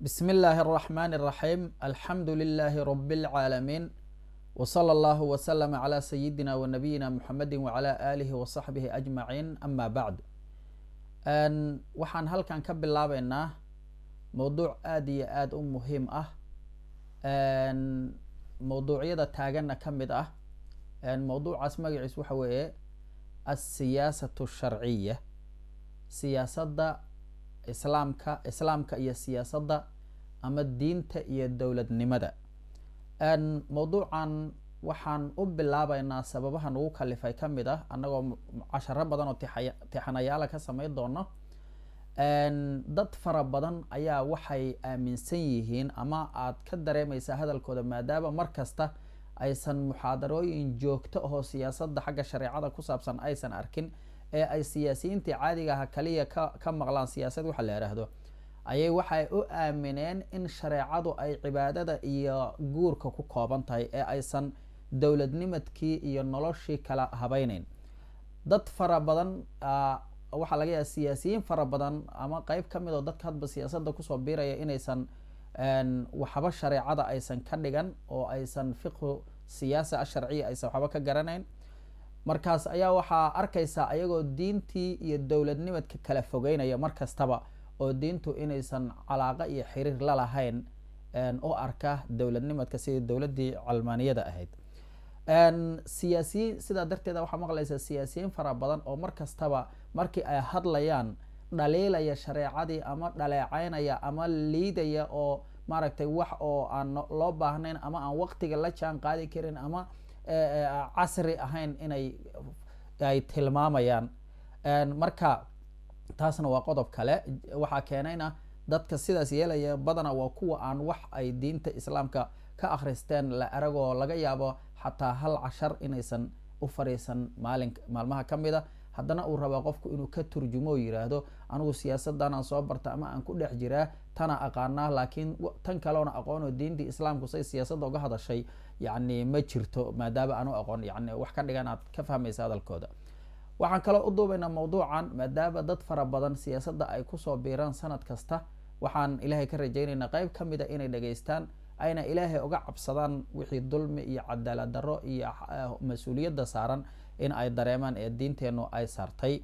بسم الله الرحمن الرحيم الحمد لله رب العالمين وصلى الله وسلم على سيدنا ونبينا محمد وعلى آله وصحبه أجمعين أما بعد waxaan halkan ka bilaabeynaa mowduuc aad iyo aad u muhiim ah mowduucyada taaganna ka mid ah mowduucaas magaciis waxa weeye alsiyaasatu sharciya siyaasadda islaamka iyo siyaasadda ama diinta iyo dowladnimada mowduucan waxaan u bilaabeynaa sababaha nagu kalifay ka mid ah annagoo casharo badan oo tixanayaala ka samayn doono dad fara badan ayaa waxay aaminsan yihiin ama aad ka dareemaysaa hadalkooda maadaama mar kasta aysan muxaadarooyin joogto ahoo siyaasadda xagga shareecada ku saabsan aysan arkin ee ay siyaasiyiintii caadiga aha kaliya ka maqlaan siyaasad waxa la yidhaahdo ayay waxay u aamineen in shareecadu ay cibaadada iyo guurka ku kooban tahay ee aysan dowladnimadkii iyo noloshii kala habayneyn dad fara badan waxaa laga yaaba siyaasiyiin fara badan ama qeyb ka mid oo dadka hadba siyaasadda kusoo biiraya inaysan waxba shareecada aysan ka dhigan oo aysan fiqhu siyaasa asharciya aysan waxba ka garanayn markaas ayaa waxaa arkaysaa ayagoo diintii iyo dowladnimadka kala fogeynaya mar kastaba oo diintu inaysan calaaqa iyo xiriir la lahayn u arka dowladnimadka sidii dowladdii calmaaniyada ahayd siyaasiyiin sidaa darteeda waxaa maqlaysa siyaasiyiin fara badan oo mar kastaba markii ay hadlayaan dhaliilaya shareecadii ama dhaleecaynaya ama liidaya oo maaragtay wax oo aan loo baahnayn ama aan waqtiga la jaan qaadi karin ama casri ahayn ay tilmaamayaan marka taasna waa qodob kale waxaa keenayna dadka sidaas yeelaya badana waa kuwa aan wax ay diinta islaamka ka akhristeen la aragoo laga yaabo xataa hal cashar inaysan u fariisan maalmaha ka mid a haddana uu rabaa qofku inuu ka turjumo oo yiraahdo anigu siyaasadan aan soo barta ama aan ku dhex jiraa tana aqaanaa laakiin tan kaleona aqoonoo diintii islaamku say siyaasadda uga hadashay yacni ma jirto maadaama aanu aqoon yani wax ka dhigan aad ka fahmaysa hadalkooda waxaan kaloo u duubaynaa mowduucan maadaama dad fara badan siyaasadda ay kusoo biiraan sanad kasta waxaan ilaahay ka rajaynaynaa qeyb ka mid a inay dhageystaan ayna ilaahay uga cabsadaan wixii dulmi iyo cadaalad darro iyo mas-uuliyadda saaran in ay dareemaan ee diinteennu ay saartay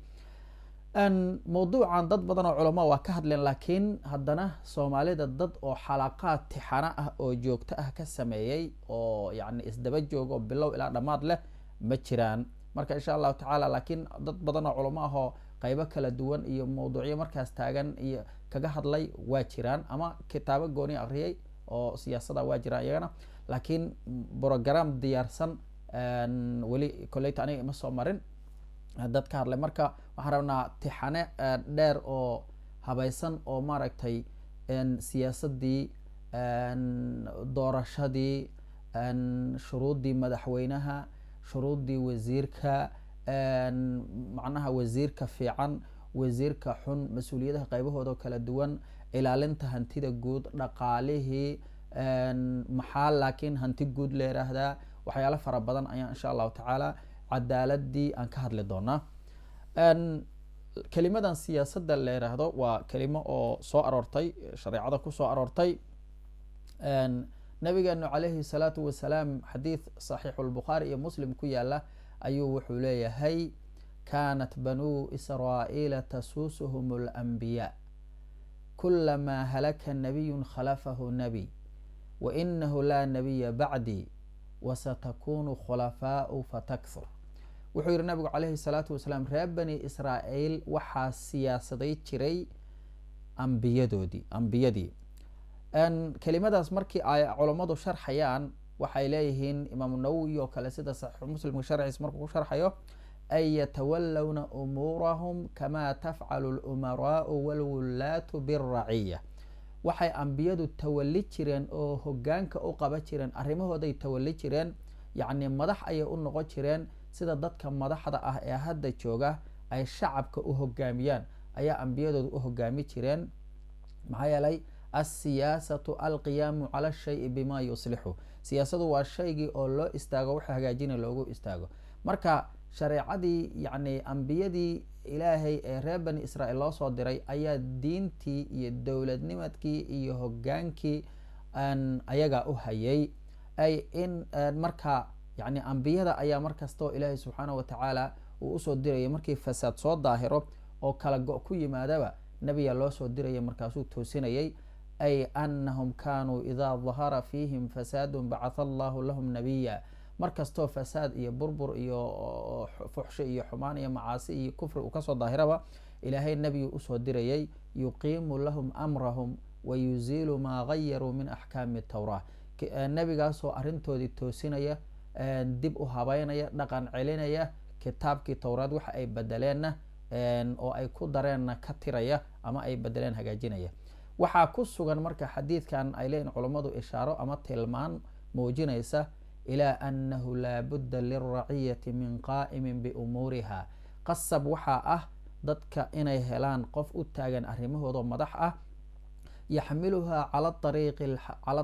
mowduucan dad badan oo culamo waa ka hadleen laakiin haddana soomaalida dad oo xalaqaad tixano ah oo joogto ah ka sameeyey oo yacni isdaba joogo bilow ilaa dhammaad leh ma jiraan marka insha allahu tacaala laakiin dad badan oo culamo ahoo qeybo kala duwan iyo mowduucyo markaas taagan iyo kaga hadlay waa jiraan ama kitaabo gooni akhriyey oo siyaasada waa jiraan iyagana laakiin brogram diyaarsan weli koleyta aniga ima soo marin dad ka hadlay marka waxaan rabnaa tixane dheer oo habaysan oo maaragtay siyaasaddii doorashadii shuruuddii madaxweynaha shuruuddii wasiirka macnaha wasiirka fiican wasiirka xun mas-uuliyadaha qeybahooda kala duwan ilaalinta hantida guud dhaqaalihii maxaa laakiin hanti guud la yiraahdaa waxyaalo fara badan ayaa insha allahu tacaala cadaaladii aan ka hadli doonaa kelimadan siyaasadda la yiraahdo waa kelimo oo soo aroortay shareecada kusoo aroortay nabigeenu calayhi salaatu wasalaam xadiid saxiixulbukhaari iyo muslim ku yaala ayuu wuxuu leeyahay kaanat banuu israa'iila tasuusuhum alanbiyaa kulamaa halaka nabiyun khalafahu nabiy wainahu laa nabiya bacdii wasatakunu khulafaau fatakthur wuxuu yihi nabigu calayhi salaatu wasalaam reer bani israa'iil waxaa siyaasaday jiray ambiyadii kelimadaas markii ay culammadu sharxayaan waxay leeyihiin imaamu nawowi oo kale sida saxiixu muslimka sharxiis markuu ku sharxayo ay yatawallawna umuurahum kamaa tafcalu lumaraau walwullaatu biraciya waxay ambiyadu tawali jireen oo hogaanka u qaba jireen arrimahooday tawali jireen yacni madax ayay u noqon jireen sida dadka madaxda ah ee hadda jooga ay shacabka u hogaamiyaan ayaa ambiyadooda u hogaami jireen maxaa yeelay alsiyaasatu alqiyaamu cala shayi bima yuslixu siyaasadu waa shaygii oo loo istaago waxa hagaajina loogu istaago marka shareecadii yacni ambiyadii ilaahay ee reer bani israa'iil loo soo diray ayaa diintii iyo dowladnimadkii iyo hogaankii ayagaa u hayay ay in marka yani ambiyada ayaa markastoo ilaahay subxaanahu watacaala uu usoo dirayay markii fasaad soo daahiro oo kala go' ku yimaadaba nebiyaa loo soo dirayay markaasuu toosinayay ay anahum kanuu idaa dahara fiihim fasaadun bacatha allahu lahum nabiya markastoo fasaad iyo burbur iyo fuxsho iyo xumaan iyo macaasi iyo kufri uu kasoo daahiraba ilaahay nebigu usoo dirayay yuqiimu lahum amrahum wayuziilu maa gayaruu min axkaami tawraa nebigaasoo arrintoodii toosinaya dib u habeynaya dhaqan celinaya kitaabkii towraad waxa ay bedeleenna oo ay ku dareenna ka tiraya ama ay bedeleen hagaajinaya waxaa ku sugan marka xadiidkan ay leeyihin culammadu ishaaro ama tilmaan muujinaysa ilaa annahu laa budda lilraciyati min qaa'imin biumuuriha qasab waxaa ah dadka inay helaan qof u taagan arrimahooda madax ah yaxmiluhaa cala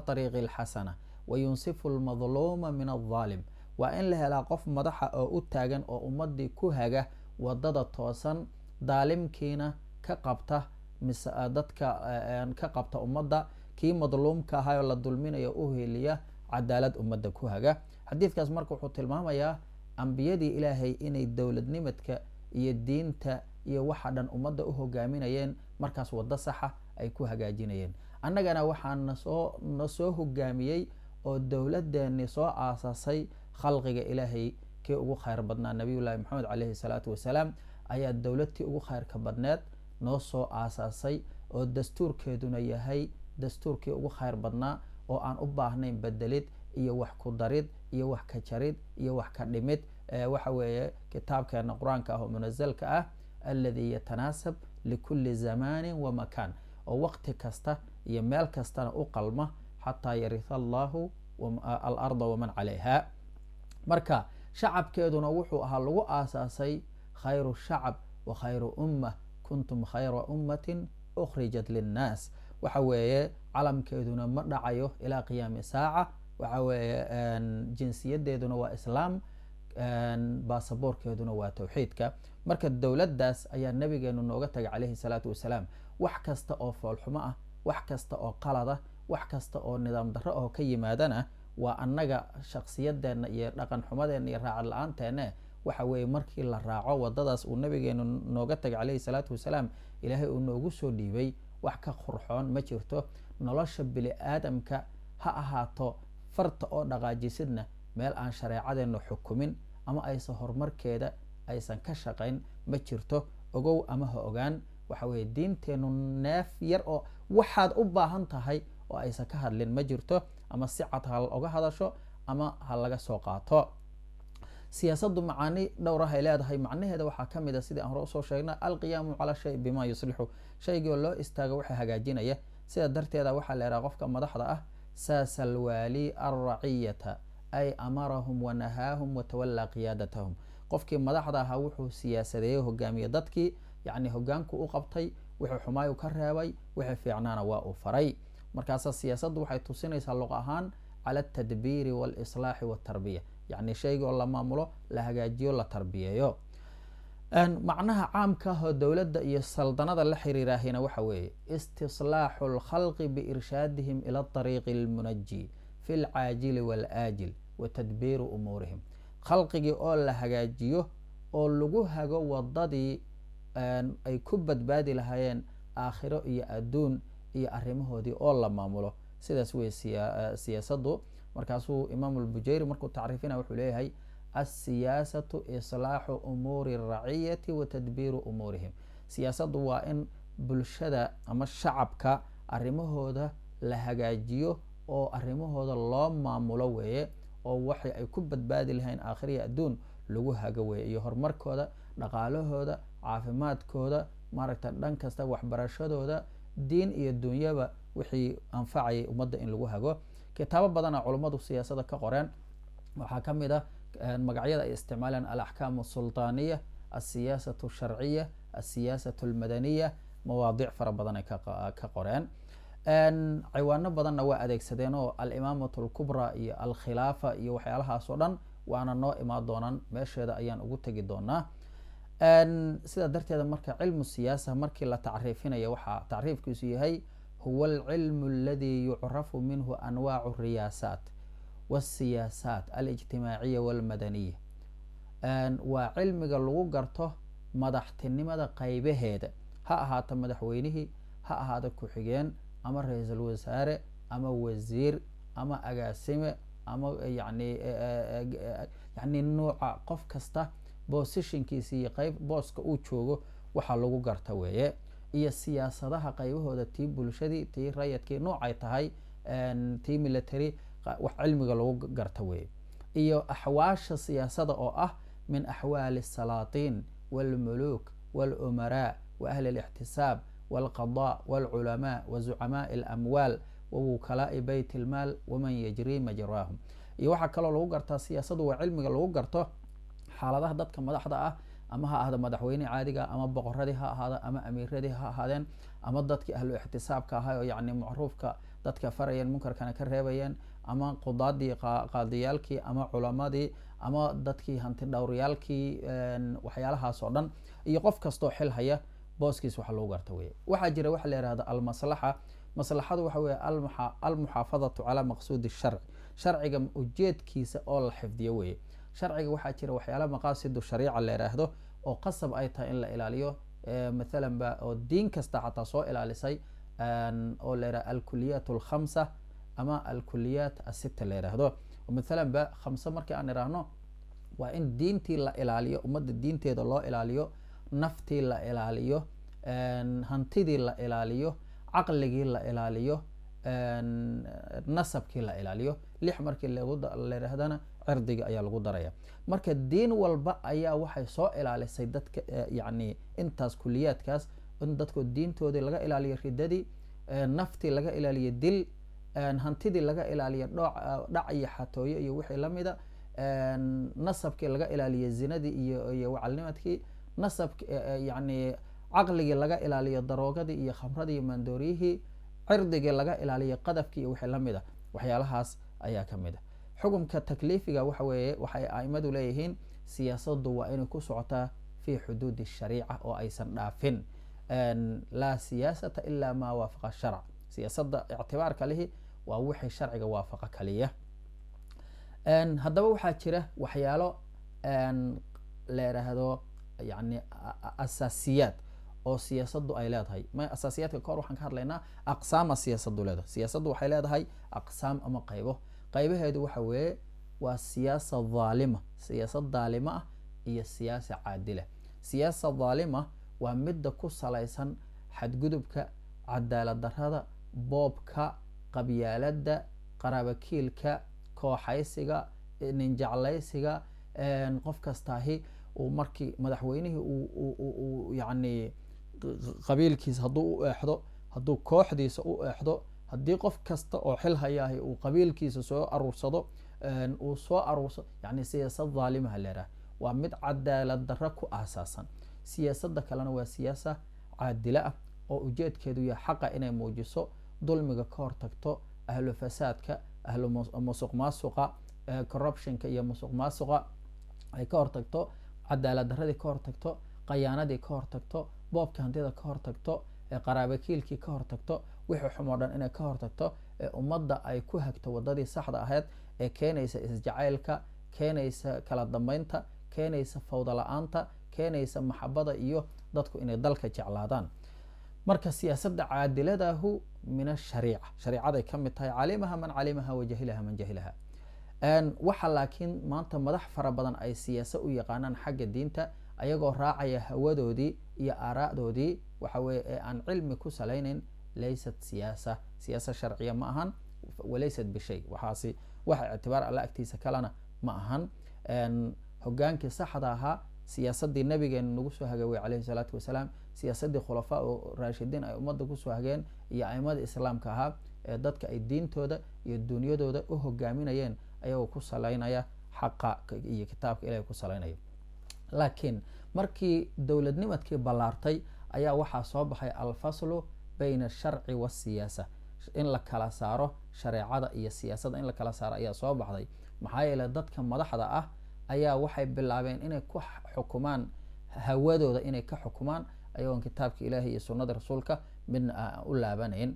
ariiqi alxasana wayunsifu lmadluuma min aldaalim waa in la helaa qof madaxa oo u taagan oo ummadii ku haga wadada toosan daalimkiina ka qabta dadka ka qabta ummadda kii madluumka ahaayoo la dulminayo u heliya cadaalad ummadda ku haga xadiidkaas marka wuxuu tilmaamayaa ambiyadii ilaahay inay dowladnimadka iyo diinta iyo waxa dhan ummadda u hogaaminayeen markaas waddo saxa ay ku hagaajinayeen annagana waxaa nasoo hogaamiyey oo dowladeeni soo aasaasay khalqiga ilaahay kii ugu khayr badnaa nabiyullaahi maxamed caleyhi salaatu wasalaam ayaa dowladtii ugu khayrka badneed noo soo aasaasay oo dastuurkeeduna yahay dastuurkii ugu khayr badnaa oo aan u baahnayn bedelid iyo wax ku darid iyo wax ka jarid iyo wax ka dhimid waxa weeye kitaabkeena qur-aanka ah oo munazalka ah alladii yatanaasab likulli zamanin wa makaan oo waqti kasta iyo meel kastana u qalma xataa yaritha allahu alarda waman calayha marka shacabkeeduna wuxuu ahaa lagu aasaasay khayru shacab wa khayru ummah kuntum khayra ummatin ukhrijat linnaas waxa weeye calamkeeduna ma dhacayo ilaa qiyaami saaca waxa weeye jinsiyadeeduna waa islaam baasaboorkeeduna waa tawxiidka marka dowladdaas ayaa nabigeenu nooga tagay caleyhi salaatu wasalaam wax kasta oo foolxumo ah wax kasta oo qalada wax kasta oo nidaam darro oo ka yimaadana waa annaga shaksiyadeenna iyo dhaqan xumadeenna iyo raacad la-aanteenne waxa weeye markii la raaco wadadaas uu nabigeenu nooga tagay caleyhi salaatu wasalaam ilaahay uu noogu soo dhiibay wax ka qurxoon ma jirto nolosha bini aadamka ha ahaato farta oo dhaqaajisidna meel aan shareecadeennu xukumin ama aysan horumarkeeda aysan ka shaqayn ma jirto ogow ama ha ogaan waxa weeye diinteennu neef yar oo waxaad u baahan tahay oo aysan ka hadlin ma jirto ama si cad ha oga hadasho ama ha laga soo qaato siyaasaddu macaani dhowrahay leedahay macnaheeda waxaa ka mid a sidii aan hore usoo sheegna alqiyaamu calaa shay bimaa yuslixu shaygii oo loo istaago waxa hagaajinaya sida darteeda waxaa la yidhaha qofka madaxda ah saasa alwaali alraciyata ay amarahum wanahaahum watawallaa qiyaadatahum qofkii madaxda ahaa wuxuu siyaasadeeyey hogaamiye dadkii yacni hogaanku u qabtay wixii xumaayu ka reebay wixii fiicnaana waa uu faray markaasa siyaasaddu waxay tusinaysaa luq ahaan cala altadbiiri waalislaaxi waltarbiya yacni shayga oo la maamulo la hagaajiyo la tarbiyeeyo macnaha caamka ah oo dowladda iyo saldanada la xiriiraahina waxa weeye istislaaxu lkhalqi biirshaadihim ila ariiqi almunaji fi lcaajili waalaajil wa tadbiiru umuurihim khalqigii oo la hagaajiyo oo lagu hago wadadii ay ku badbaadi lahaayeen aakhiro iyo adduun iyo arrimahoodii oo la maamulo sidaas wey siyaasaddu markaasuu imaam albujayri markuu tacriifina wuxuu leeyahay alsiyaasatu islaaxu umuuri alraciyati wa tadbiiru umuurihim siyaasaddu waa in bulshada ama shacabka arrimahooda la hagaajiyo oo arrimahooda loo maamulo weeye oo waxay ay ku badbaadi lahayn aakhiriya adduun lagu hago weeye iyo horumarkooda dhaqaalahooda caafimaadkooda maaragta dhan kasta waxbarashadooda diin iyo dunyaba wixii anfacayay ummadda in lagu hago kitaabo badana culummadu siyaasada ka qoreen waxaa ka mid ah magacyada ay isticmaalaan alaxkaam asultaaniya alsiyaasatu alsharciya alsiyaasatu almadaniya mawaadiic fara badan ay ka qoreen ciwaano badanna waa adeegsadeen oo alimaamatu alkubra iyo alkhilaafa iyo waxyaalahaas oo dhan waana noo imaan doonaan meesheeda ayaan ugu tegi doonaa sida darteeda marka cilmu siyaasa markii la tacriifinaya waxaa tacriifkiisu yahay huwa alcilmu aladi yucrafu minhu anwaacu الriyaasaat wالsiyaasaat alijtimaaciya wاlmadaniya. waa cilmiga lagu garto madaxtinimada qaybaheeda, ha ahaato madaxweynihii, ha ahaado ku-xigeen ama ra-iisul wasaare ama wasiir ama agaasime ama yani nuuca qof kasta bosishinkiisa iyo qayb booska uu joogo waxaa lagu garta weeye, iyo siyaasadaha qaybahooda, tii bulshadii, tii rayadkii noocay tahay, tii military, wax cilmiga lagu garta weeye, iyo axwaasha siyaasada oo ah min axwaali الsalaaطin wاlmuluk wاlumaraa waahli اlاxtisaab wاlqaضاء wاlculamaa wazucamaء اlamwaal wawukalaa'i bayt اlmaal waman yajri majraahum. iyo waxaa kaloo lagu gartaa siyaasadu waa cilmiga lagu garto xaaladaha dadka madaxda ah, ama ha ahda madaxweyne caadiga, ama boqoradii ha ahaada, ama amiiradii ha ahaadeen, ama dadkii ahlu ixtisaabka ahaa oo yani macruufka dadka farayeen munkarkana ka reebayeen, ama qudaadii qaadiyaalkii, ama culamadii, ama dadkii hanti dhowryaalkii, waxyaalahaas oo dhan, iyo qof kastoo xil haya booskiis waxa lagu garta weye. waxaa jira waxa la yihahda almaslaxa. maslaxadu waxa weye almuxaafadatu calaa maqsuudi sharci, sharciga ujeedkiisa oo la xifdiyo weye. sharciga waxaa jira waxyaala maqaasidu shariica la yidhaahdo oo qasab ay tahay in la ilaaliyo, mathalan ba oo diin kasta xataa soo ilaalisay, oo la yidhahdo alkuliyaat alkhamsa ama alkuliyaat asita la yidhaahdo. mathalan ba khamse markii aan idhaahno waa in diintii la ilaaliyo, ummadda diinteeda loo ilaaliyo, naftii la ilaaliyo, hantidii la ilaaliyo, caqligii la ilaaliyo, nasabkii la ilaaliyo. 6 markii la yidhahdana cirdiga ayaa lagu daraya. marka diin walba ayaa waxay soo ilaalisay dadka, yani intaas kuliyaadkaas, in dadku diintoodii laga ilaaliyo ridadii, naftii laga ilaaliyo dil, hantidii laga ilaaliyo dhac iyo xatooyo iyo wixii lamida, nasabkii laga ilaaliyo zinadii iyo wacalnimadkii, nasabki yani caqligii laga ilaaliyo daroogadii iyo khamradii iyo maandooriyihii, cirdigii laga ilaaliyo qadafkii iyo wixii lamida. waxyaalahaas ayaa ka mid a. xukumka takliifiga waxa weeye waxay aimadu leeyihiin siyaasadu waa inay ku socotaa fi xuduudi shariica oo aysan dhaafin. laa siyaasata ila ma waafaqa sharc. siyaasada ictibaarka lihi waa wixii sharciga waafaqa kaliya. haddaba waxaa jira waxyaalo la yidhaahdo yani asaasiyaad oo siyaasadu ay leedahay. asaasiyaadka kahor waxaan ka hadlaynaa aqsaama siyaasadu leedahay. siyaasadu waxay leedahay aqsaam ama qaybo. qaybaheedu waxa weeye waa siyaasa dhaalima, siyaasad dhaalima ah, iyo siyaasa caadila. siyaasa dhaalima waa midda ku salaysan xadgudubka, cadaalad darada, boobka, qabyaalada, qaraabakiilka, kooxaysiga, ninjeclaysiga. qof kastaahi uu markii madaxweynihii yani qabiilkiisa hadduu u eexdo, hadduu kooxdiisa u eexdo, haddii qof kasta oo xil hayaahay uu qabiilkiisa soo aruursado, uu soo aruursado, yani siyaasad dhaalimaha leeraha waa mid cadaalad daro ku aasaasan. siyaasada kalena waa siyaasa caadila ah oo ujeedkeedu yahay xaqa inay muujiso, dulmiga ka hortagto, ahlu fasaadka, ahlu musuq maasuqa, corruptionka iyo musuq maasuqa ay ka hortagto, cadaalad daradii ka hortagto, qayaanadii ka hortagto, boobka hantida ka hortagto, qaraabakiilkii ka hortagto, wixii xumoo dhan inay ka hortagto, ummadda ay ku hagto wadadii saxda ahayd ee keenaysa isjacaylka, keenaysa kala dambeynta, keenaysa fawda la-aanta, keenaysa maxabada iyo dadku inay dalka jeclaadaan. marka siyaasada caadiladahu min ashariica, shariicaday ka mid tahay. calimaha man calimaha wajahilaha man jahilaha. waxa laakiin maanta madax fara badan ay siyaasa u yaqaanaan xagga diinta, ayagoo raacaya hawadoodii iyo aaraa'doodii, waxa weye ee aan cilmi ku salaynayn. laysat siyaasa, siyaasa sharciya ma ahan, walaysat bishay. waxaasi waxa ictibaar alla agtiisa kalena ma ahan. hogaankii saxda ahaa, siyaasadii nabigeena nagu soo hagawey calayhi salaatu wasalaam, siyaasadii khulafaa oo raashidiin ay ummadda kusoo hageen, iyo aimada islaamka ahaa ee dadka ay diintooda iyo dunyadooda u hogaaminayeen, ayagoo ku salaynaya xaqa iyo kitaabka ilahay ku salaynaya. laakiin markii dowladnimadkii ballaartay ayaa waxaa soo baxay alfaslu bayna asharci waasiyaasa, in la kala saaro shareecada iyo siyaasadda in la kala saaro ayaa soo baxday. maxaa yeele dadka madaxda ah ayaa waxay bilaabeen inay ku xukumaan hawadooda inay ka xukumaan ayagoon kitaabka ilaahay iyo sunnada rasuulka midna aan u laabanayn.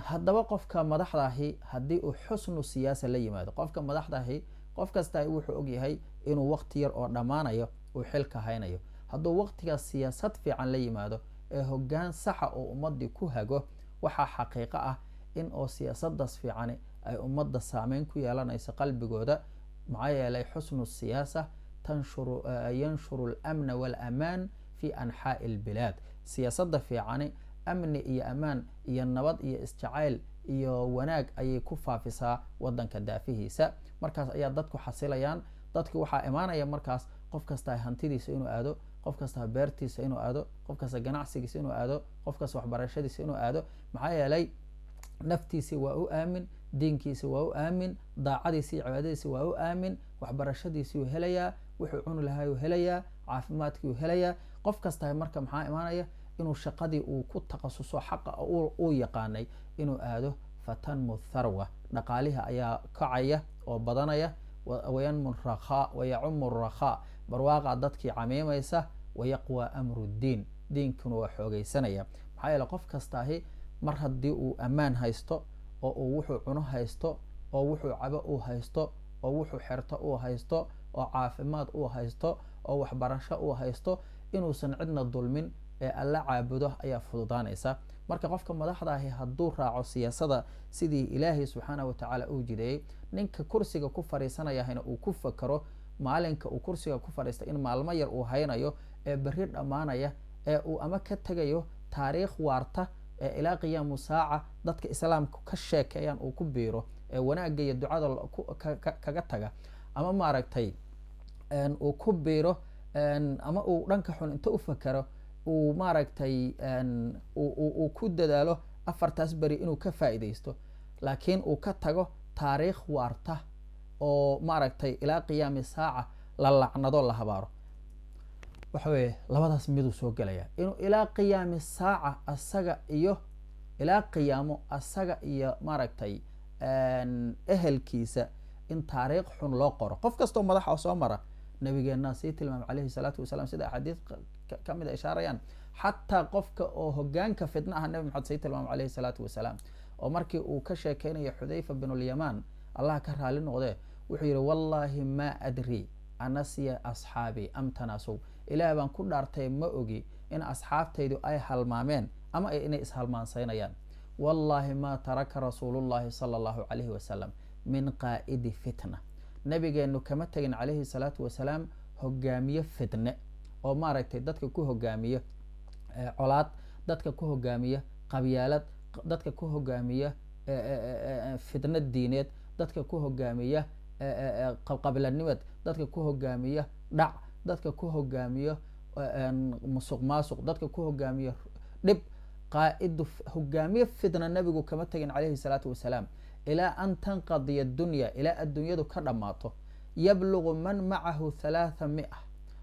haddaba qofka madaxdaahi haddii uu xusnu siyaasa la yimaado, qofka madaxdaahi qof kastaa wuxuu ogyahay inuu waqti yar oo dhammaanayo uu xilka haynayo. hadduu waqtigaas siyaasad fiican la yimaado ee hoggaan saxa oo ummadii ku hago, waxaa xaqiiqo ah in oo siyaasadaas fiicani ay ummadda saameyn ku yeelanayso qalbigooda. maxaa yeelay xusnu siyaasa yanshuru alamna waalamaan fi anxaa'i albilaad. siyaasadda fiicani amni iyo amaan iyo nabad iyo isjacayl iyo wanaag ayay ku faafisaa wadanka daafihiisa. markaas ayaa dadku xasilayaan. dadki waxaa imaanaya markaas qof kastaa hantidiisa inuu aado, qof kastaa beertiisa inuu aado, qof kasta ganacsigiisa inuu aado, qof kasta waxbarashadiisa inuu aado. maxaa yeelay naftiisi waa u aamin, diinkiisi waa u aamin, daacadiisi iyo cibaadadiisi waa u aamin, waxbarashadiisi uu helayaa, wuxuu cuni lahaa uu helayaa, caafimaadkii uu helayaa. qof kastaa marka maxaa imaanaya inuu shaqadii uu ku takhasuso xaqa uu yaqaanay inuu aado. fatanmu tharwa, dhaqaaliha ayaa kacaya oo badanaya. wayacumu rakhaa, barwaaqa dadkii camiimaysa. wayaqwa amru diin, diinkuna waa xoogaysanaya. maxaa yeele qof kastaahi mar haddii uu ammaan haysto oo uu wuxuu cuno haysto oo wuxuu cabo uu haysto oo wuxuu xerto uu haysto oo caafimaad uu haysto oo waxbarasho uu haysto, inuusan cidna dulmin ee alla caabudo ayaa fududaanaysa. marka qofka madaxdaahi hadduu raaco siyaasada sidii ilaahay subxaanahu watacaala uu jideeyey, ninka kursiga ku fariisanayahayna uu ku fakaro maalinka uu kursiga ku fariista in maalmo yar uu haynayo ee berri dhammaanaya, ee uu ama ka tegayo taariikh waarta ee ilaa qiyaamu saaca dadka islaamka ka sheekeeyaan uu ku biiro, ee wanaagga iyo ducada kaga taga, ama maaragtay uu ku biiro ama uu dhanka xun inta u fakaro uu maaragtay uu ku dadaalo afartaas beri inuu ka faa'iidaysto, laakiin uu ka tago taariikh waarta oo maaragtay ilaa qiyaami saaca la lacnado la habaaro. waxa weeye labadaas miduu soo gelaya inuu ilaa qiyaami saaca asaga iyo ilaa qiyaamo asaga iyo maaragtay ehelkiisa in taariikh xun loo qoro. qof kastoo madaxa soo mara, nabigeena sii tilmaamay calayhi salaatu wasalaam sida axaadiis kamid a ishaarayaan. xataa qofka oo hogaanka fitna ah nabi maxamed sii tilmaamay calayhi salaatu wasalaam, oo markii uu ka sheekeynayo xudayfa bin lyamaan allah ka raali noqdee wuxuu yihi wallahi ma adri anasiya asxaabi am tanaasow, ilaah baan ku dhaartay ma ogi in asxaabtaydu ay halmaameen ama inay ishalmaansaynayaan. wallahi ma taraka rasuulullahi sala allahu calayhi wasalam min qaa'idi fitna, nabigeenu kama tegin calayhi salaatu wasalaam hogaamiye fitne oo maaragtay dadka ku hogaamiya colaad, dadka ku hogaamiya qabyaalad, dadka ku hogaamiya fitna diineed, dadka ku hogaamiya qablanimad, dadka ku hogaamiya dhac, dadka ku hogaamiya musuq maasuq, dadka ku hogaamiya dhib. qaa'idu hogaamiye fitna nabigu kama tegin calayhi salaatu wasalaam ilaa an tanqadiya dunya, ilaa adduunyadu ka dhammaato. yablugu man macahu 300,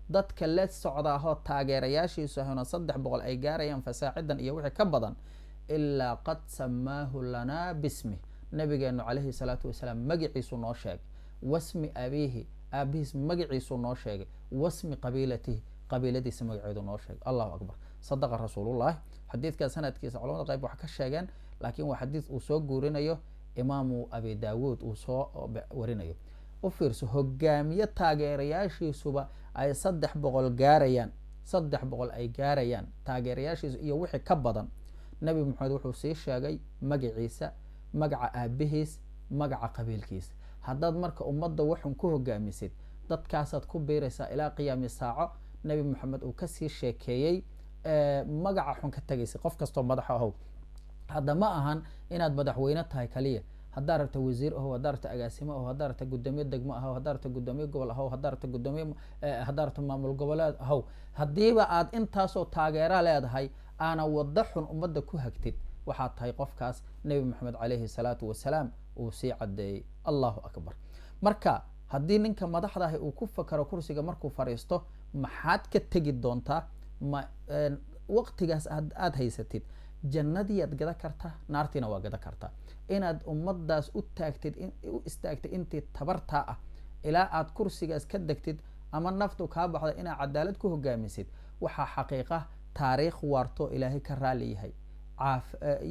dadka la socdaahoo taageerayaashiisu ahuna 300 ay gaarayaan fasaacidan iyo wixii ka badan, ilaa qad samaahu lanaa bismi, nabigeenu calayhi salaatu wasalaam magaciisu noo sheegay, wasmi abiihi, aabihiis magaciisu noo sheegay, wasmi qabiilatihi, qabiiladiisa magaceedu noo sheegay. allahu akbar, sadaqa rasuulullahi. xadiidka sanadkiisa culamada qayb wax ka sheegeen, laakiin waa xadiid uu soo guurinayo imaamu abi daawuud uu soo warinayo. u fiirso, hogaamiye taageerayaashiisuba ay 300 gaarayaan, 300 ay gaarayaan taageerayaashiisu iyo wixii ka badan. nabi maxamed wuxuu sii sheegay magaciisa, magaca aabihiis, magaca qabiilkiisa. haddaad marka ummadda waxun ku hogaamisid, dadkaasaad ku biiraysaa ilaa qiyaami saaco. nabi maxamed uu kasii sheekeeyey magaca xun ka tagaysa qof kastoo madaxa ahow. hadda ma ahan inaad madaxweyne tahay kaliya, haddaa rabta wasiir ahow, haddaa rabta agaasimo ahow, haddaa rabta gudoomiye degmo ahow, haddaa rabta gudoomiye gobol ahow, haddaa rabta gudoomiye haddaa rabta maamul goboleed ahow. haddiiba aad intaasoo taageera leedahay aana wada xun ummadda ku hagtid, waxaad tahay qofkaas nabi maxamed calayhi salaatu wasalaam uu sii cadeeyey. allahu akbar. marka haddii ninka madaxdaahi uu ku fakaro kursiga markuu fariisto, maxaad ka tegi doontaa? waqtigaas aad haysatid jannadiiad gada kartaa, naartiina waa gada kartaa. inaad ummadaas u istaagtid intii tabartaa ah ilaa aad kursigaas ka degtid ama naftu kaa baxda inaad cadaalad ku hogaamisid waxaa xaqiiqa taariikh waarto ilaahay ka raali yahay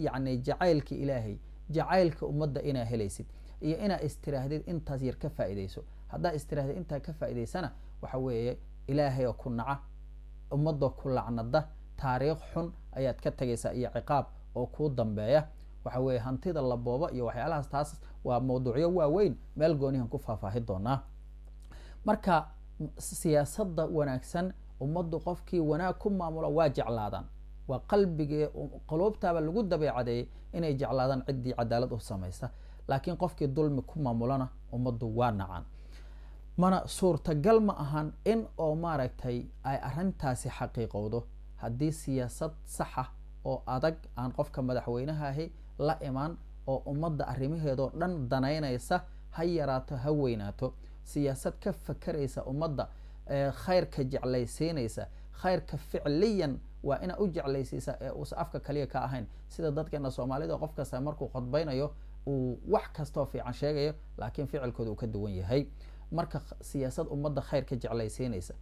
yani jacaylka ilaahay jacaylka ummadda inaa helaysid iyo inaa istirahdid intaas yar ka faaidayso haddaa istirahdid intaa ka faa'idaysana waxa weeye ilaahay oo ku naca ummadoo ku lacnada taariikh xun ayaad ka tegaysaa iyo ciqaab oo kuu dambeeya waxa weeye hantida la boobo iyo waxyaalahaas taas waa mawduucyo waaweyn meel goonihan ku faahfaahi doonaa marka siyaasadda wanaagsan ummaddu qofkii wanaag ku maamulo waa jeclaadaan waa qalbigee quluubtaaba lagu dabeecadeeyey inay jeclaadaan ciddii cadaalad u samaysa laakiin qofkii dulmi ku maamulana ummaddu waa nacaan mana suurtagal ma ahan in oo maaragtay ay arrintaasi xaqiiqowdo haddii siyaasad saxa oo adag aan qofka madaxweynaha ahi la imaan oo ummadda arrimaheedoo dhan danaynaysa ha yaraato ha weynaato siyaasad ka fakeraysa ummadda khayrka jeclaysiinaysa khayrka ficliyan waa inaa u jeclaysiisa ee uusa afka kaliya ka ahayn sida dadkeena soomaalida qof kasta markuu khudbaynayo uu wax kastoo fiican sheegayo laakiin ficilkooda uu ka duwan yahay marka siyaasad ummadda khayrka jeclaysiinaysa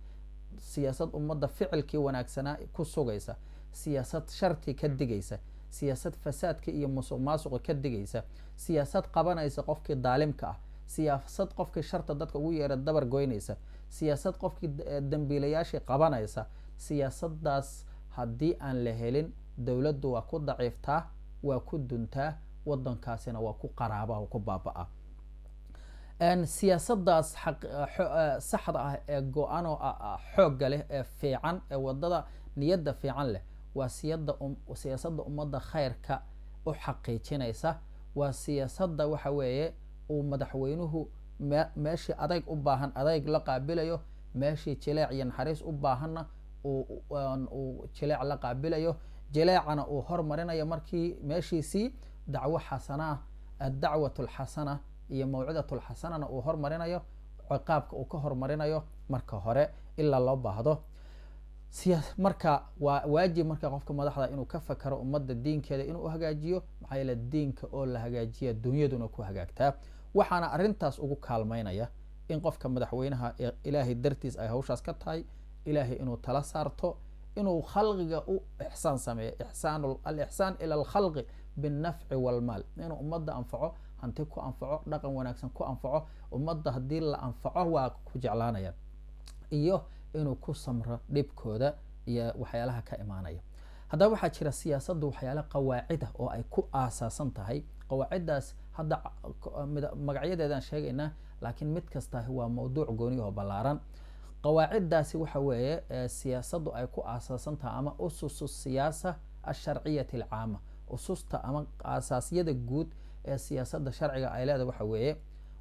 siyaasad ummadda ficilkii wanaagsanaa ku sugaysa siyaasad sharti ka digaysa siyaasad fasaadka iyo musuq maasuqa ka digaysa siyaasad qabanaysa qofkii daalimka ah siyaasad qofkii sharta dadka ugu yeera dabar goynaysa siyaasad qofkii dambiilayaashii qabanaysa siyaasadaas haddii aan la helin dowladdu waa ku daciiftaa waa ku duntaa wadankaasina waa ku qaraaba oo ku baaba-a siyaasadaas saxda ah ee go-ano xoogga leh ee fiican ee wadada niyadda fiican leh waa siyaasadda ummadda khayrka u xaqiijinaysa waa siyaasadda waxa weeye uu madaxweynuhu meeshii adayg u baahan adayg la qaabilayo meeshii jileec iyo naxariis u baahanna uu jileec la qaabilayo jileecana uu hormarinayo markii meeshiisii dacwo xasanaa adacwat lxasana iyo mawcidat lxasanana uu hormarinayo ciqaabka uu ka hormarinayo marka hore ilaa loo baahdo marka waa waajib marka qofka madaxda inuu ka fakaro ummadda diinkeeda inuu hagaajiyo maxaa yeele diinka oo la hagaajiya dunyaduna ku hagaagtaa waxaana arrintaas ugu kaalmaynaya in qofka madaxweynaha ilaahay dartiis ay hawshaas ka tahay ilaahay inuu tala saarto inuu khalqiga u ixsaan sameeyo alixsaan ila alkhalqi binnafci walmaal inuu ummadda anfaco hanti ku anfaco dhaqan wanaagsan ku anfaco ummadda haddii la anfaco waa ku jeclaanayaan iyo inuu ku samro dhibkooda iyo waxyaalaha ka imaanaya haddaba waxaa jira siyaasaddu waxyaala qawaacida oo ay ku aasaasan tahay qawaaciddaas hadda magacyadeedaan sheegaynaa laakiin mid kasta waa mawduuc gooni oo ballaaran qawaaciddaasi waxa weeye siyaasaddu ay ku aasaasan tahay ama ususu siyaasa asharciyati alcaama ususta ama aasaasyada guud ee siyaasadda sharciga ay leedahay waxa weeye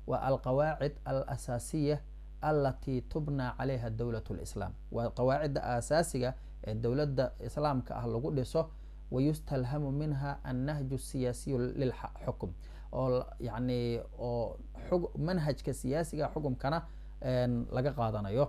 waa alqawaacid alasaasiya alati tubna calayha dowlat lislaam waa qawaacidda aasaasiga ee dowladda islaamka ah lagu dhiso wayustalhamu minha annahju siyaasiyu lilxukm oo yani oo manhajka siyaasiga xukumkana laga qaadanayo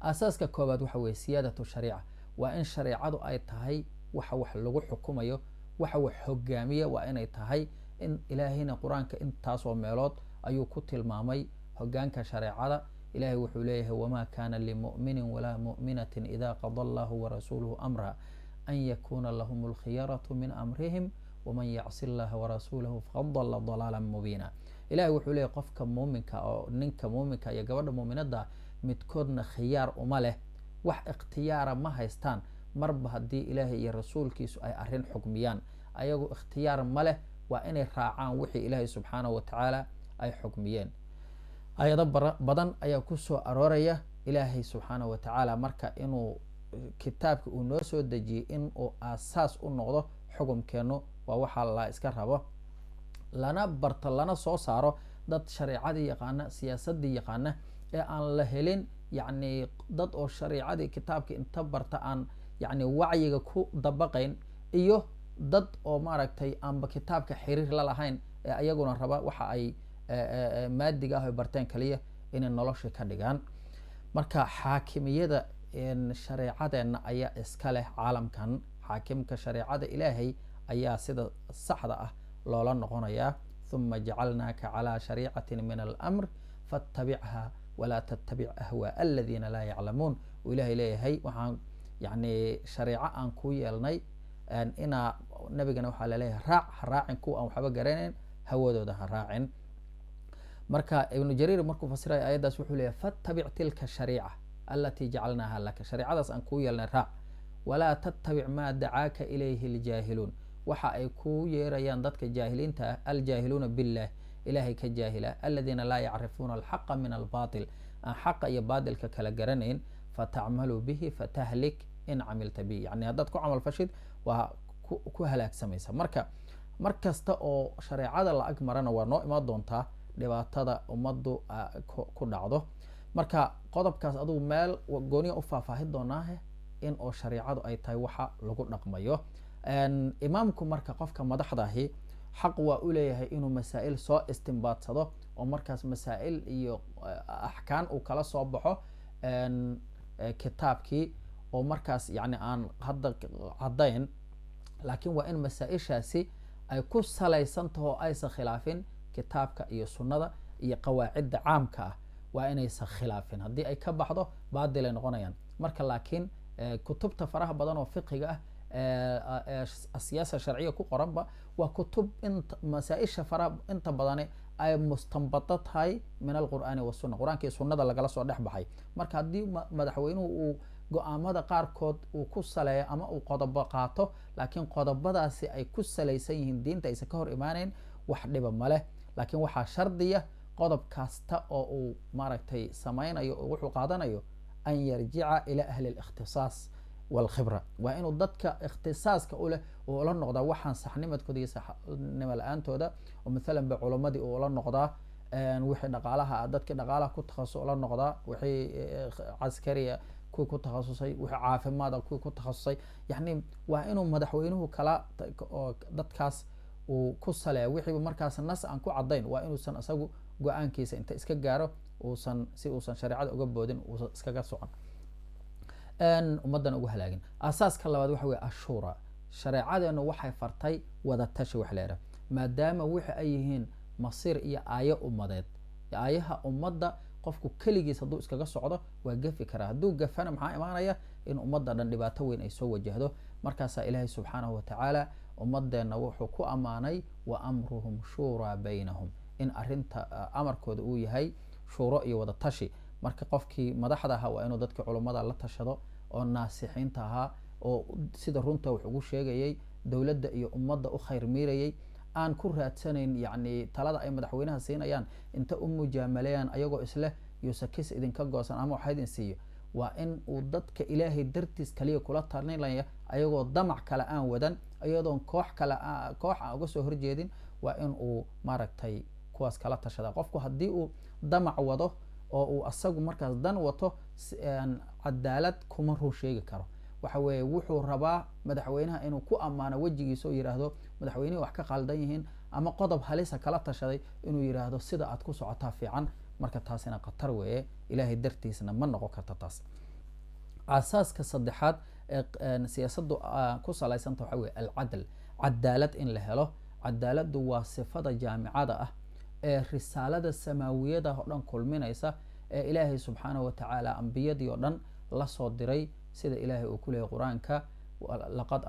aasaaska koobaad waxa weye siyaadatu shariica waa in shareecadu ay tahay waxa wax lagu xukumayo waxa wax hogaamiya waa inay tahay in ilaahayna qur-aanka intaasoo meelood ayuu ku tilmaamay hogaanka shareecada ilahay wuxuu leeyahay wama kana limu'minin walaa mu'minatin ida qada allahu warasuuluhu amra an yakuna lahum alkhiyaratu min amrihim waman yacsi allaha warasuulahu faqad dalla dalaala mubiina ilahay wuxuu leeyahy qofka muuminka oo ninka muuminka iyo gabadha muuminada midkoodna khiyaar uma leh wax ikhtiyaara ma haystaan marba haddii ilaahay iyo rasuulkiisu ay arrin xukmiyaan ayagu ikhtiyaar ma leh waa inay raacaan wixii ilaahay subxaanahu watacaala ay xukmiyeen ayado badan ayaa ku soo arooraya ilaahay subxaanahu watacaala marka inuu kitaabka uu noo soo dejiyey in uu aasaas u noqdo xukumkeennu waa waxaa la iska rabo lana barto lana soo saaro dad shareecadii yaqaana siyaasadii yaqaana ee aan la helin yani dad oo shareicadii kitaabka inta barta aan yani wacyiga ku dabaqayn iyo dad oo maaragtay aanba kitaabka xiriir la lahayn ee ayaguna raba waxa ay maadiga ah barteen kaliya inay nolosha ka dhigaan marka xaakimiyada shareecadeenna ayaa iska leh caalamkan xaakimka shareecada ilaahay ayaa sida saxda ah loola noqonayaa ثuma jacalnaaka calى shariicatin min almr faاtabichaa walaa tattabic ahwaa'a aladiina laa yaclamuun uu ilahay leeyahay waxaan yani shareeco aan kuu yeelnay inaa nabigana waxaa laleeyahay raac ha raacin kuwa aan waxba garanayn hawadooda ha raacin. marka ibnu jariir markuu fasiraya ayaddaas wuxuu leeyahay fattabic tilka shariica alatii jacalnaaha laka, shareecadaas aan kuu yeelnay raac, walaa tattabic maa dacaaka ilayhi ljaahiluun, waxa ay kuu yeerayaan dadka jaahiliinta ah, aljaahiluuna billah, ilahay ka jaahila, aladiina laa yacrifuuna alxaqa min albaatil, aan xaqa iyo baatilka kala garanayn, fatacmaluu bihi fatahlik in camilta bihi, yani haddaad ku camal fashid waa ku halaagsamaysa. marka mar kasta oo shareecada la ag marana waa noo imaan doontaa dhibaatada ummaddu ku dhacdo. marka qodobkaas adugu meel gooniya u faahfaahin doonaahe in oo shareecadu ay tahay waxa lagu dhaqmayo. imaamku marka qofka madaxdahi xaq waa u leeyahay inuu masaa'il soo istimbaadsado oo markaas masaa'il iyo axkaan uu kala soo baxo kitaabkii oo markaas yani aan hadda caddayn, laakiin waa in masaa-ishaasi ay ku salaysan taho o aysan khilaafin kitaabka iyo sunnada iyo qawaacidda caamka ah, waa inaysan khilaafin. haddii ay ka baxdo baadilay noqonayaan. marka laakiin kutubta faraha badan oo fiqiga ah siyaasa sharciya ku qoranba waa kutub masaa-isha faraha inta badani ay mustanbado tahay min alqur'aani wasuna, qur-aanka iyo sunnada lagala soo dhex baxay. marka haddii madaxweynuhu uu go-aamada qaarkood uu ku saleeyo ama uu qodobo qaato, laakiin qodobadaasi ay ku salaysan yihiin diinta aysan ka hor imaaneyn, wax dhiba maleh. laakiin waxaa shardiya qodob kasta oo uu maaragtay samaynayo oo wuxuu qaadanayo an yarjica ila ahli الاkhtiصaas wاlkhibra, waa inuu dadka ikhtisaaska uleh uu ula noqdaa waxaan saxnimadkooda iyo saxnimo la-aantooda, oo maalan ba culamadii uu ula noqdaa, wixii dhaqaalaha dadkii dhaqaalaha ku takhasus ula noqdaa, wixii caskariya kuwii ku takhasusay, wixii caafimaada kuwii ku takhasusay. yani waa inuu madaxweynuhu kala dadkaas uu ku saleeya wixiiba markaas nas aan ku caddayn, waa inuusan isagu go-aankiisa inta iska gaaro uusan shareecada uga boodin, uusan iskaga socon ummaddan ugu halaagin. asaaska labaad waxa weye ashura, shareecadeenu waxay fartay wadatashi wax leedaha, maadaama wixi ay yihiin masiir iyo aayo ummadeed. aayaha ummadda qofku keligiis hadduu iskaga socdo waa gafi karaa, hadduu gafana maxaa imaanaya in ummadda dhan dhibaato weyn ay soo wajahdo. markaasaa ilaahay subxaanahu watacaala ummadeenna wuxuu ku ammaanay wa amruhum shuuraa baynahum, in arinta amarkooda uu yahay shuuro iyo wada tashi. marka qofkii madaxda ahaa waa inuu dadkii culummada la tashado oo naasixiinta ahaa oo sida runta wax ugu sheegayay, dowladda iyo ummadda u khayr miirayay, aan ku raadsanayn yani talada ay madaxweynaha siinayaan inta u mujaamaleeyaan ayagoo isleh yusakis idinka goosan ama waxa idin siiyo. waa in uu dadka ilaahay dartiis kaliya kula talinaya ayagoo damac kale aan wadan, ayadoon koox aan uga soo horjeedin. waa in uu maaragtay kuwaas kala tashada. qofku haddii uu damac wado oo uu asagu markaas dan wato, cadaalad kuma run sheegi karo. waxa weeye wuxuu rabaa madaxweynaha inuu ku ammaano wejigiisa oo yidhaahdo madaxweynihii wax ka qaldan yihiin, ama qodob halisa kala tashaday inuu yidhaahdo sida aad ku socotaa fiican. marka taasina khatar weeye, ilaahay dartiisna ma noqon karta taas. asaaska saddexaad ee siyaasaddu ku salaysanta waxa weye alcadl, cadaalad in la helo. cadaaladdu waa sifada jaamicada ah ee risaalada samaawiyada oo dhan kulminaysa, ee ilaahay subxaanahu watacaala ambiyadii oo dhan la soo diray, sida ilaahay uu ku leeyahy qur-aanka laqad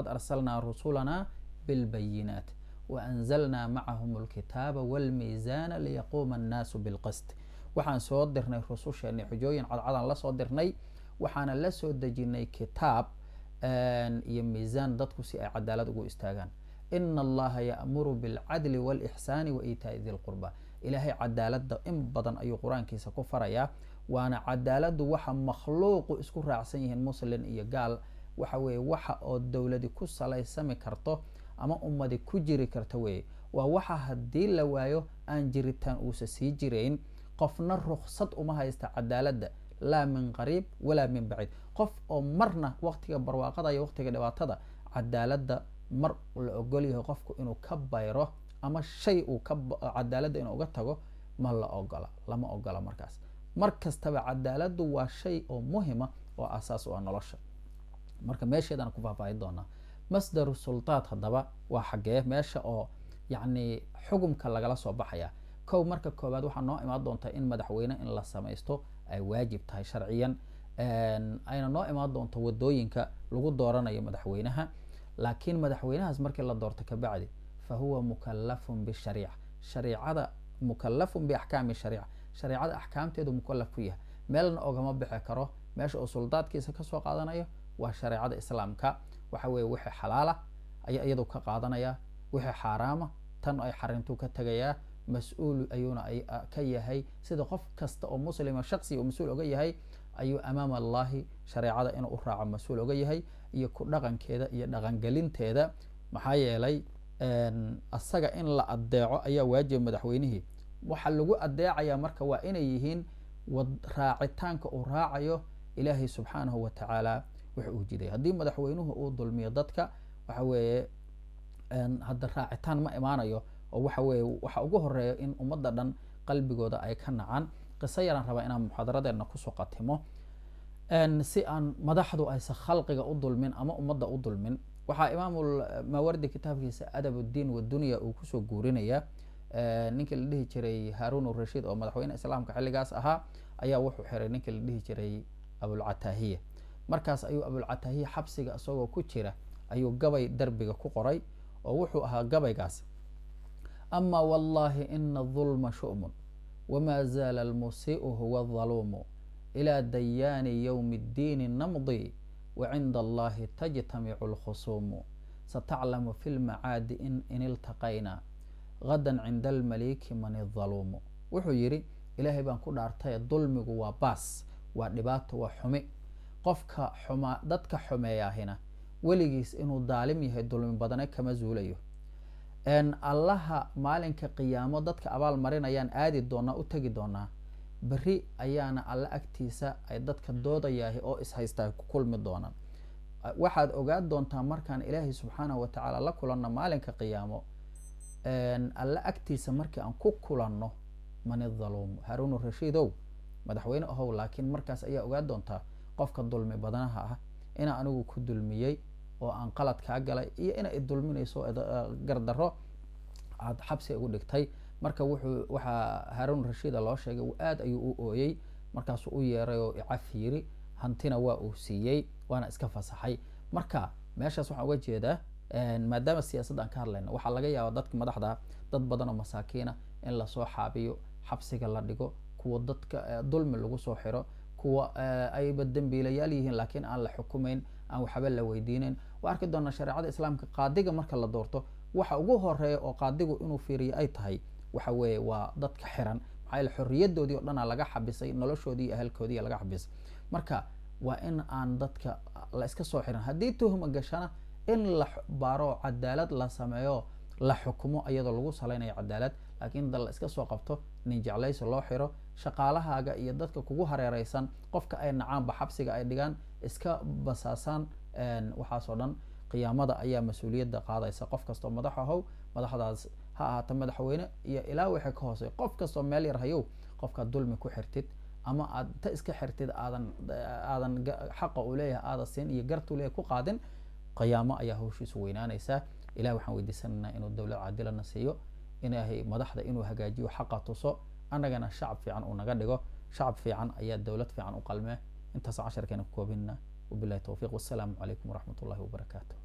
arsalnaa rusulana bilbayinaat waanzalnaa macahum alkitaaba walmiizaana liyaquuma annaasu bilqist. waxaan soo dirnay rususheeni xujooyin cadcadaan la soo dirnay, waxaana la soo dejinay kitaab iyo miisaan dadku si ay cadaalad ugu istaagaan. ina allaha ya'muru bilcadli wاlixsaani waitaa'i di lqurba. ilaahay cadaaladda in badan ayuu qur-aankiisa ku farayaa, waana cadaaladdu waxa makhluuqu isku raacsan yihiin muslin iyo gaal. waxa weeye waxa oo dowladi ku salaysami karto ama ummadi ku jiri karta weye. waa waxa haddii la waayo aan jiritaan uusa sii jirayn. qofna ruksad uma haysta cadaaladda, laa min qariib walaa min baciid. qof oo marna waqtiga barwaaqada iyo waqtiga dhibaatada cadaaladda mar la ogol yahay qofku inuu ka bayro ama shay uu cadaaladda inuu uga tago lama ogola. markaas mar kastaba cadaaladdu waa shay oo muhima oo asaas u ah nolosha. marka meesheedana ku faahfaahin doonaa. masdaru sultaad haddaba waa xaggee meesha oo yani xugumka lagala soo baxaya. kow marka koobaad waxaa noo imaan doonta in madaxweyne in la samaysto ay waajib tahay sharciyan, ayna noo imaan doonto wadooyinka lagu dooranayo madaxweynaha. laakiin madaxweynahaas markii la doorto kabacdi fa huwa mukalafun bishariica, shariicada mukalafun biaxkaami shariica, shariicada axkaamteedu mukalaf ku yahay, meelna ogama bixi karo. meesha uu suldaadkiisa kasoo qaadanayo waa shareecada islaamka. waxa weeye wixii xalaala ayaa iyadu ka qaadanaya, wixii xaaraama tan ay xarintuu ka tegayaa. mas-uul ayuuna ka yahay sida qof kasta oo muslima shaksi uu mas-uul oga yahay ayuu amaama allahi shareecada inuu u raaco mas-uul oga yahay, iyo ku dhaqankeeda iyo dhaqangelinteeda. maxaa yeelay asaga in la adeeco ayaa waajib madaxweynihii. waxa lagu adeecaya marka waa inay yihiin raacitaanka uu raacayo ilaahay subxaanahu watacaala wuxuu uu jiday. haddii madaxweynuhu uu dulmiyo dadka, waxa weeye hadda raacitaan ma imaanayo, oo waxa weeye waxa ugu horeeya in ummadda dhan qalbigooda ay ka nacaan. qiso yaraan rabaa inaan muxaadaradeena kusoo qatimo si aan madaxdu aysan khalqiga u dulmin ama ummadda u dulmin. waxaa imaamulmawardi kitaabkiisa adab uddiin wadunya uu kusoo guurinaya ninkii la dhihi jiray haarun rashiid oo madaxweyne islaamka xilligaas ahaa ayaa wuxuu xiray ninkii la dhihi jiray abulcatahiya. markaas ayuu abulcatahiya xabsiga isagoo ku jira ayuu gabay derbiga ku qoray, oo wuxuu ahaa gabaygaas: ama wallahi ina dulma shu'mun wama zaala almusii'u huwa adhaluumu ilaa dayaani yowmi ddiini namdi wacinda allahi tajtamicu lkhusuumu sataclamu fi lmacaadi in iltaqayna gadan cinda almaliki man idhaluumu. wuxuu yidhi ilaahay baan ku dhaartay, dulmigu waa baas, waa dhibaato, waa xumi. qofka dadka xumeeyaahina weligiis inuu daalim yahay dulmi badane kama zuulayo. allaha maalinka qiyaamo dadka abaal marinayaan aadi doonaa, u tegi doonaa. beri ayaana alla agtiisa ay dadka doodayahay oo ishaystaa ku kulmi doonaan. waxaad ogaan doontaa markaan ilaahay subxaanahu watacaala la kulanno maalinka qiyaamo, alla agtiisa markii aan ku kulanno man idhaluum. haarun rashiidow madaxweyne ahow, laakiin markaas ayaa ogaan doontaa qofka dulmi badanaha ah inaa anigu ku dulmiyey oo aan qalad kaa galay, iyo ina idulminayso gardaro aad xabsi ugu dhigtay. marka waxaa haarun rashiida loo sheegay aad ayuu u ooyey, markaasuu u yeeray oo icaf yiri, hantina waa uu siiyey, waana iska fasaxay. marka meeshaas waxaan uga jeedaa maadaama siyaasadda aan ka hadlayno, waxaa laga yaaba dadka madaxda dad badan oo masaakiina in lasoo xaabiyo, xabsiga la dhigo, kuwa dadka dulmi lagu soo xiro, kuwa ayba dembiilayaal yihiin laakiin aan la xukumayn, aan waxba la weydiinayn. waa arki doonaa shareecada islaamka qaadiga marka la doorto waxa ugu horeeya oo qaadigu inuu fiiriyo ay tahay waxa weeye waa dadka xiran. maxaa yeele xorriyadoodii oo dhanaa laga xabisay, noloshoodii iyo ahalkoodii laga xabisay. marka waa in aan dadka la iska soo xiran. haddii tuhma gashana in la baaro, cadaalad la sameeyo, la xukumo iyadoo lagu salaynayo cadaalad. laakiin dal la iska soo qabto, nin jeclaysi loo xiro, shaqaalahaaga iyo dadka kugu hareereysan qofka ay nacaanba xabsiga ay dhigaan, iska basaasaan. waxaasoo dhan qiyaamada ayaa mas-uuliyadda qaadaysa. qof kastoo madax ahow, madaxdaas ha ahaata madaxweyne iyo ilaa wixii ka hoosey, qof kastoo meel yar hayow, qofkaad dulmi ku xirtid ama aad ta iska xirtid aadan xaqa u leeyahay aada siin iyo gartu leeyahay ku qaadin, qiyaamo ayaa hawshiisu weynaanaysaa. ilahi waxaan weydiisanaynaa inuu dowlad caadilana siiyo, ilaahay madaxda inuu hagaajiyo, xaqa tuso, annagana shacab fiican uu naga dhigo. shacab fiican ayaa dowlad fiican u qalmee. intaas casharkeena ku koobinna. wabillahi towfiiq, wassalaamu calaykum waraxmat ullahi wabarakaatu.